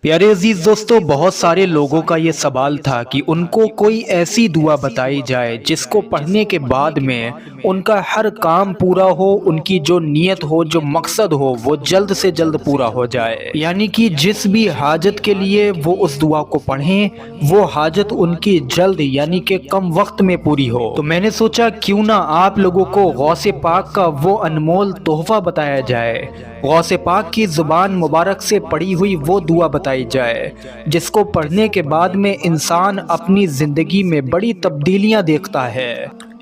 پیارے عزیز دوستو، بہت سارے لوگوں کا یہ سوال تھا کہ ان کو کوئی ایسی دعا بتائی جائے جس کو پڑھنے کے بعد میں ان کا ہر کام پورا ہو، ان کی جو نیت ہو، جو مقصد ہو، وہ جلد سے جلد پورا ہو جائے، یعنی کہ جس بھی حاجت کے لیے وہ اس دعا کو پڑھیں وہ حاجت ان کی جلد یعنی کہ کم وقت میں پوری ہو۔ تو میں نے سوچا کیوں نہ آپ لوگوں کو غوث پاک کا وہ انمول تحفہ بتایا جائے، غوث پاک کی زبان مبارک سے پڑھی ہوئی وہ دعا بتائی جائے جس کو پڑھنے کے بعد میں انسان اپنی زندگی میں بڑی تبدیلیاں دیکھتا ہے۔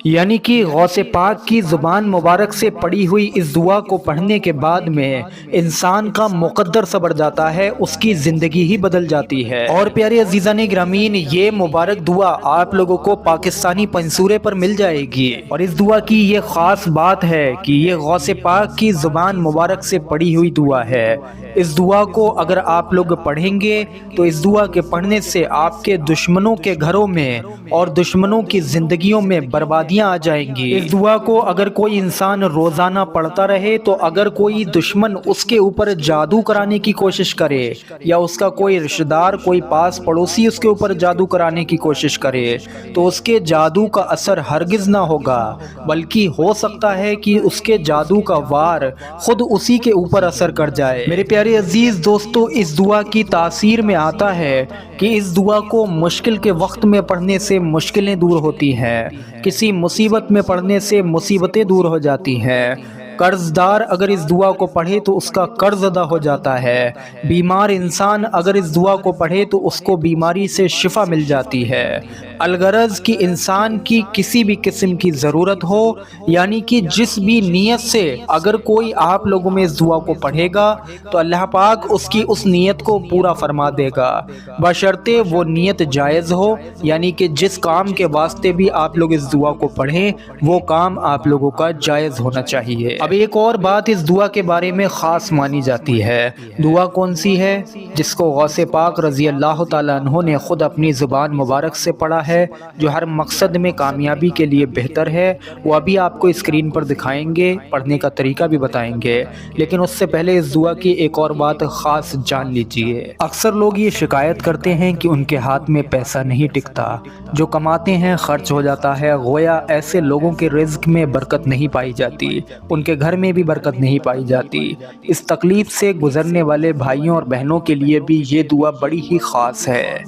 یعنی کہ غوث پاک کی زبان مبارک سے پڑھی ہوئی اس دعا کو پڑھنے کے بعد میں انسان کا مقدر سنور جاتا ہے، اس کی زندگی ہی بدل جاتی ہے۔ اور پیارے عزیزان گرامی، یہ مبارک دعا آپ لوگوں کو پاکستانی پنسورے پر مل جائے گی، اور اس دعا کی یہ خاص بات ہے کہ یہ غوث پاک کی زبان مبارک سے پڑھی ہوئی دعا ہے۔ اس دعا کو اگر آپ لوگ پڑھیں گے تو اس دعا کے پڑھنے سے آپ کے دشمنوں کے گھروں میں اور دشمنوں کی زندگیوں میں بربادیاں آ جائیں گی۔ اس دعا کو اگر کوئی انسان روزانہ پڑھتا رہے تو اگر کوئی دشمن اس کے اوپر جادو کرانے کی کوشش کرے یا اس کا کوئی رشتہ دار، کوئی پاس پڑوسی اس کے اوپر جادو کرانے کی کوشش کرے تو اس کے جادو کا اثر ہرگز نہ ہوگا، بلکہ ہو سکتا ہے کہ اس کے جادو کا وار خود اسی کے اوپر اثر کر جائے۔ میرے پیارے عزیز دوستو، اس دعا کی تاثیر میں آتا ہے کہ اس دعا کو مشکل کے وقت میں پڑھنے سے مشکلیں دور ہوتی ہیں، کسی مصیبت میں پڑھنے سے مصیبتیں دور ہو جاتی ہیں، قرض دار اگر اس دعا کو پڑھے تو اس کا قرض ادا ہو جاتا ہے، بیمار انسان اگر اس دعا کو پڑھے تو اس کو بیماری سے شفا مل جاتی ہے، الغرض کی انسان کی کسی بھی قسم کی ضرورت ہو، یعنی کہ جس بھی نیت سے اگر کوئی آپ لوگوں میں اس دعا کو پڑھے گا تو اللہ پاک اس کی اس نیت کو پورا فرما دے گا، بشرطے وہ نیت جائز ہو، یعنی کہ جس کام کے واسطے بھی آپ لوگ اس دعا کو پڑھیں وہ کام آپ لوگوں کا جائز ہونا چاہیے۔ اب ایک اور بات اس دعا کے بارے میں خاص مانی جاتی ہے، دعا کون سی ہے؟ جس کو غوث پاک رضی اللہ تعالیٰ عنہ نے خود اپنی زبان مبارک سے پڑھا ہے، جو ہر مقصد میں کامیابی کے لیے بہتر ہے، وہ ابھی آپ کو اسکرین پر دکھائیں گے، پڑھنے کا طریقہ بھی بتائیں گے، لیکن اس سے پہلے اس دعا کی ایک اور بات خاص جان لیجئے۔ اکثر لوگ یہ شکایت کرتے ہیں کہ ان کے ہاتھ میں پیسہ نہیں ٹکتا، جو کماتے ہیں خرچ ہو جاتا ہے، گویا ایسے لوگوں کے رزق میں برکت نہیں پائی جاتی، ان کے گھر میں بھی برکت نہیں پائی جاتی۔ اس تکلیف سے گزرنے والے بھائیوں اور بہنوں کے لیے بھی یہ دعا بڑی ہی خاص ہے۔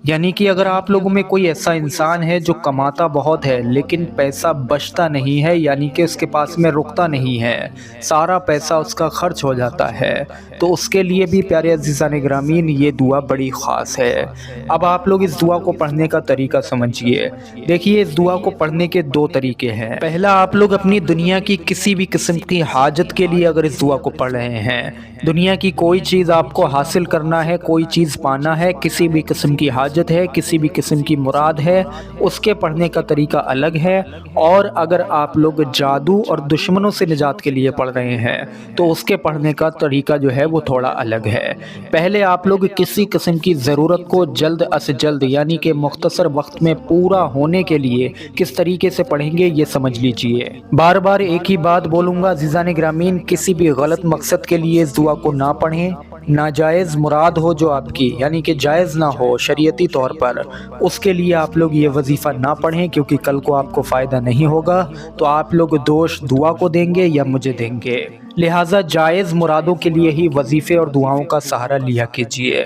یعنی کہ اگر آپ لوگوں میں کوئی ایسا انسان ہے جو کماتا بہت ہے لیکن پیسہ بچتا نہیں ہے، یعنی کہ اس کے پاس میں رکتا نہیں ہے، سارا پیسہ اس کا خرچ ہو جاتا ہے، تو اس کے لیے بھی پیارے عزیزان گرامین یہ دعا بڑی خاص ہے۔ اب آپ لوگ اس دعا کو پڑھنے کا طریقہ سمجھیے۔ دیکھیے، اس دعا کو پڑھنے کے دو طریقے ہیں۔ پہلا، آپ لوگ اپنی دنیا کی کسی بھی قسم کی حاجت کے لیے اگر اس دعا کو پڑھ رہے ہیں، دنیا کی کوئی چیز آپ کو حاصل کرنا ہے، کوئی چیز پانا ہے، کسی بھی قسم کی حاجت ہے، کسی بھی قسم کی مراد ہے، اس کے پڑھنے کا طریقہ الگ ہے۔ اور اگر آپ لوگ جادو اور دشمنوں سے نجات کے لیے پڑھ رہے ہیں تو اس کے پڑھنے کا طریقہ جو ہے وہ تھوڑا الگ ہے۔ پہلے آپ لوگ کسی قسم کی ضرورت کو جلد از جلد یعنی کہ مختصر وقت میں پورا ہونے کے لیے کس طریقے سے پڑھیں گے یہ سمجھ لیجئے۔ بار بار ایک ہی بات بولوں گا عزیزان گرامین، کسی بھی غلط مقصد کے لیے اس دعا کو نہ پڑھیں، ناجائز مراد ہو جو آپ کی، یعنی کہ جائز نہ ہو شریعتی طور پر، اس کے لیے آپ لوگ یہ وظیفہ نہ پڑھیں، کیونکہ کل کو آپ کو فائدہ نہیں ہوگا تو آپ لوگ دوش دعا کو دیں گے یا مجھے دیں گے۔ لہٰذا جائز مرادوں کے لیے ہی وظیفے اور دعاؤں کا سہارا لیا کیجیے۔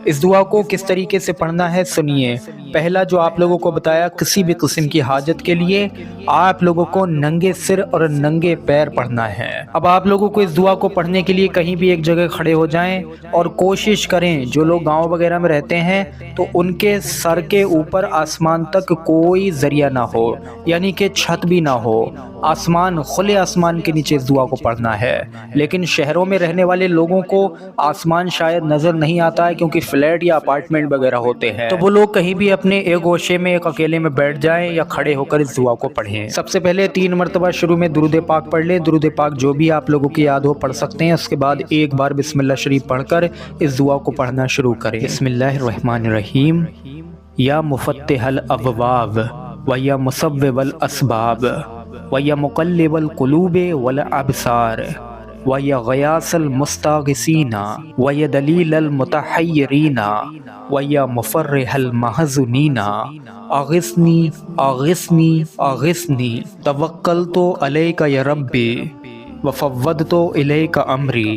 اس دعا کو کس طریقے سے پڑھنا ہے سنیے۔ پہلا جو آپ لوگوں کو بتایا، کسی بھی قسم کی حاجت کے لیے آپ لوگوں کو ننگے سر اور ننگے پیر پڑھنا ہے۔ اب آپ لوگوں کو اس دعا کو پڑھنے کے لیے کہیں بھی ایک جگہ کھڑے ہو جائیں اور کوشش کریں، جو لوگ گاؤں وغیرہ میں رہتے ہیں تو ان کے سر کے اوپر آسمان تک کوئی ذریعہ نہ ہو، یعنی کہ چھت بھی نہ ہو، آسمان، کھلے آسمان کے نیچے اس دعا کو پڑھنا ہے۔ لیکن شہروں میں رہنے والے لوگوں کو آسمان شاید نظر نہیں آتا ہے کیونکہ فلیٹ یا اپارٹمنٹ وغیرہ ہوتے ہیں، تو وہ لوگ کہیں بھی اپنے ایک گوشے میں ایک اکیلے میں بیٹھ جائیں یا کھڑے ہو کر اس دعا کو پڑھیں۔ سب سے پہلے 3 مرتبہ شروع میں درود پاک پڑھ لیں، درود پاک جو بھی آپ لوگوں کی یاد ہو پڑھ سکتے ہیں، اس کے بعد ایک بار بسم اللہ شریف پڑھ کر اس دعا کو پڑھنا شروع کریں۔ بسم اللہ الرحمن الرحیم، یا مفتح الابواب و یا مسبب الاسباب و یا مقلب القلوب والابصار وَيَا غِيَاثَ الْمُسْتَغِيثِينَ وَيَا دَلِيلَ الْمُتَحَيِّرِينَ وَيَا مُفَرِّحَ الْمَحْزُونِينَ أغثني أغثني أغثني توكلت عليك يا ربي وفوضت إليك أمري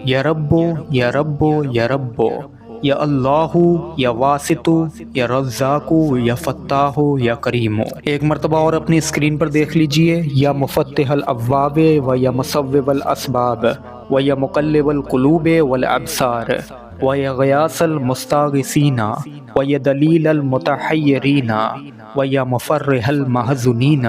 یا رب یا رب یا رب یا اللہ یا واسط یا رزاق یا فتاح یا کریم۔ ایک مرتبہ اور اپنی اسکرین پر دیکھ لیجئے، یا مفتح الابواب و یا مصوب الاسباب و یا مقلب القلوب والابصار و یا غیاث المستغیثین و یا دلیل المتحیرین و یا مفرح المحزونین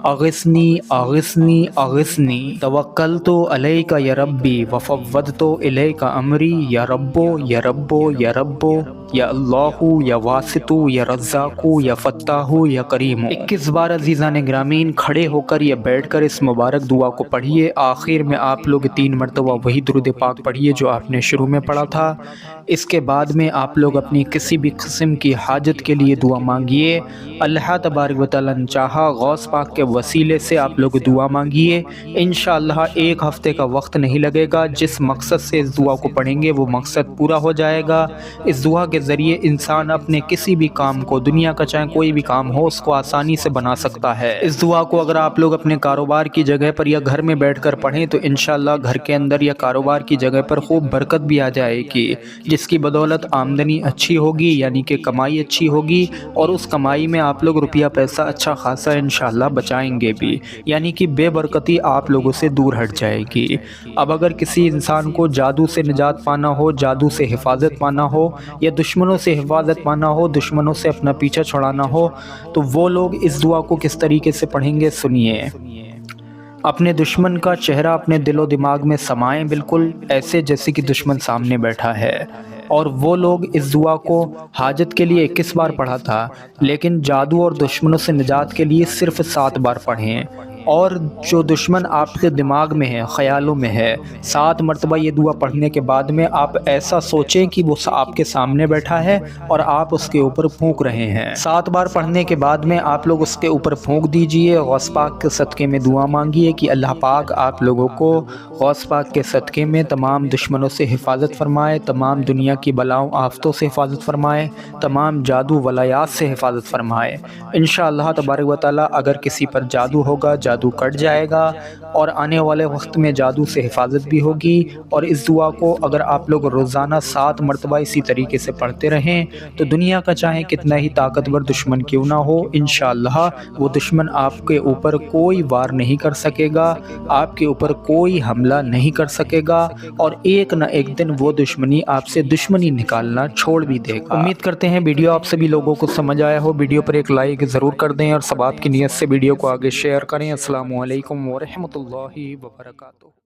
اغثنی اغثنی اغثنی توکلت علیک یا ربی وفوضت الیک امری یا رب یا رب یا رب یا اللہ یا واسط یا رزاق یا فتاح یا کریم۔ 21 بار عزیزان گرامین کھڑے ہو کر یا بیٹھ کر اس مبارک دعا کو پڑھیے۔ آخر میں آپ لوگ 3 مرتبہ وہی درود پاک پڑھیے جو آپ نے شروع میں پڑھا تھا۔ اس کے بعد میں آپ لوگ اپنی کسی بھی قسم کی حاجت کے لیے دعا مانگیے۔ اللہ تبارک و تعالیٰ نے چاہا غوث پاک کے وسیلے سے آپ لوگ دعا مانگیے، انشاءاللہ 1 ہفتے کا وقت نہیں لگے گا۔ جس مقصد سے اس دعا کو پڑھیں گے وہ مقصد پورا ہو جائے گا۔ اس دعا کے ذریعے انسان اپنے کسی بھی کام کو، دنیا کا چاہے کوئی بھی کام ہو، اس کو آسانی سے بنا سکتا ہے۔ اس دعا کو اگر آپ لوگ اپنے کاروبار کی جگہ پر یا گھر میں بیٹھ کر پڑھیں تو انشاءاللہ گھر کے اندر یا کاروبار کی جگہ پر خوب برکت بھی آ جائے گی، جس کی بدولت آمدنی اچھی ہوگی، یعنی کہ کمائی اچھی ہوگی، اور اس کمائی میں آپ لوگ روپیہ پیسہ اچھا خاصا انشاءاللہ بچائیں گے بھی، یعنی کہ بے برکتی آپ لوگوں سے دور ہٹ جائے گی۔ اب اگر کسی انسان کو جادو سے نجات پانا ہو، جادو سے حفاظت پانا ہو، یا دشمنوں سے حفاظت پانا ہو، دشمنوں سے اپنا پیچھا چھڑانا ہو، تو وہ لوگ اس دعا کو کس طریقے سے پڑھیں گے سنیے۔ اپنے دشمن کا چہرہ اپنے دل و دماغ میں سمائیں، بالکل ایسے جیسے کہ دشمن سامنے بیٹھا ہے، اور وہ لوگ اس دعا کو حاجت کے لیے 21 بار پڑھا تھا، لیکن جادو اور دشمنوں سے نجات کے لیے صرف 7 بار پڑھیں۔ اور جو دشمن آپ کے دماغ میں ہے، خیالوں میں ہے، 7 مرتبہ یہ دعا پڑھنے کے بعد میں آپ ایسا سوچیں کہ وہ آپ کے سامنے بیٹھا ہے اور آپ اس کے اوپر پھونک رہے ہیں۔ 7 بار پڑھنے کے بعد میں آپ لوگ اس کے اوپر پھونک دیجئے، غوث پاک کے صدقے میں دعا مانگیے کہ اللہ پاک آپ لوگوں کو غوث پاک کے صدقے میں تمام دشمنوں سے حفاظت فرمائے، تمام دنیا کی بلاؤں آفتوں سے حفاظت فرمائے، تمام جادو ولایات سے حفاظت فرمائے۔ انشاءاللہ تبارک و تعالیٰ اگر کسی پر جادو ہوگا، جادو کٹ جائے گا، اور آنے والے وقت میں جادو سے حفاظت بھی ہوگی۔ اور اس دعا کو اگر آپ لوگ روزانہ 7 مرتبہ اسی طریقے سے پڑھتے رہیں تو دنیا کا چاہے کتنا ہی طاقتور دشمن کیوں نہ ہو، انشاءاللہ وہ دشمن آپ کے اوپر کوئی وار نہیں کر سکے گا، آپ کے اوپر کوئی حملہ نہیں کر سکے گا، اور ایک نہ ایک دن وہ دشمنی آپ سے دشمنی نکالنا چھوڑ بھی دے گا۔ امید کرتے ہیں ویڈیو آپ سبھی لوگوں کو سمجھ آیا ہو۔ ویڈیو پر ایک لائک ضرور کر دیں اور ثواب کی نیت سے ویڈیو کو آگے شیئر کریں۔ السلام علیکم ورحمۃ اللہ وبرکاتہ۔